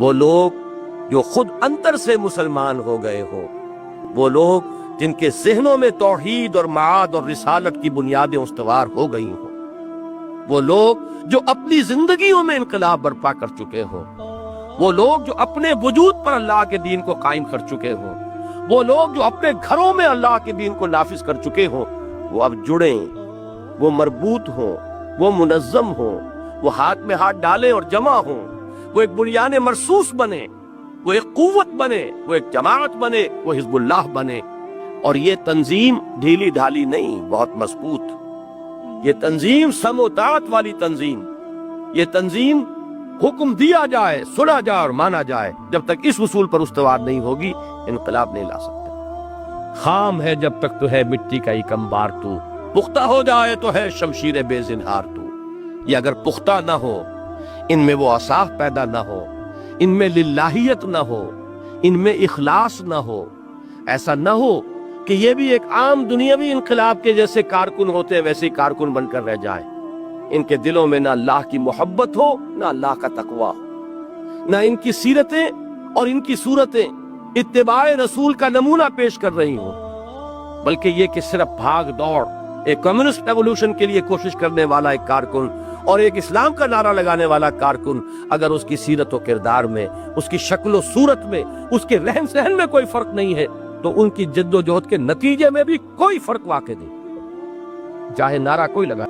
وہ لوگ جو خود اندر سے مسلمان ہو گئے ہو، وہ لوگ جن کے ذہنوں میں توحید اور معاد اور رسالت کی بنیادیں استوار ہو گئی ہوں، وہ لوگ جو اپنی زندگیوں میں انقلاب برپا کر چکے ہوں، وہ لوگ جو اپنے وجود پر اللہ کے دین کو قائم کر چکے ہوں، وہ لوگ جو اپنے گھروں میں اللہ کے دین کو نافذ کر چکے ہوں، وہ اب جڑیں، وہ مربوط ہوں، وہ منظم ہوں، وہ ہاتھ میں ہاتھ ڈالیں اور جمع ہوں، وہ ایک بنیان مرصوص بنے، وہ ایک قوت بنے، وہ ایک جماعت بنے، وہ حزب اللہ بنے۔ اور یہ تنظیم ڈھیلی ڈھالی نہیں، بہت مضبوط، یہ تنظیم سم و طاعت والی تنظیم، یہ تنظیم حکم دیا جائے، سنا جائے اور مانا جائے، جب تک اس اصول پر استوار نہیں ہوگی انقلاب نہیں لا سکتے۔ خام ہے جب تک تو ہے مٹی کا ایک انبار تو، پختہ ہو جائے تو ہے شمشیر بے زنہار تو۔ یہ اگر پختہ نہ ہو، ان میں وہ اصاف پیدا نہ ہو، ان میں للہیت نہ ہو، ان میں اخلاص نہ ہو، ایسا نہ ہو کہ یہ بھی ایک عام دنیاوی انقلاب کے جیسے کارکن ہوتے ہیں ویسے ہی کارکن بن کر رہ جائیں، ان کے دلوں میں نہ اللہ کی محبت ہو، نہ اللہ کا تقویٰ ہو، نہ ان کی سیرتیں اور ان کی صورتیں اتباع رسول کا نمونہ پیش کر رہی ہوں، بلکہ یہ کہ صرف بھاگ دوڑ، ایک کمیونسٹ ریولوشن کے لیے کوشش کرنے والا ایک کارکن اور ایک اسلام کا نعرہ لگانے والا کارکن، اگر اس کی سیرت و کردار میں، اس کی شکل و صورت میں، اس کے رہن سہن میں کوئی فرق نہیں ہے، تو ان کی جد و جہد کے نتیجے میں بھی کوئی فرق واقع نہیں، چاہے نعرہ کوئی لگا۔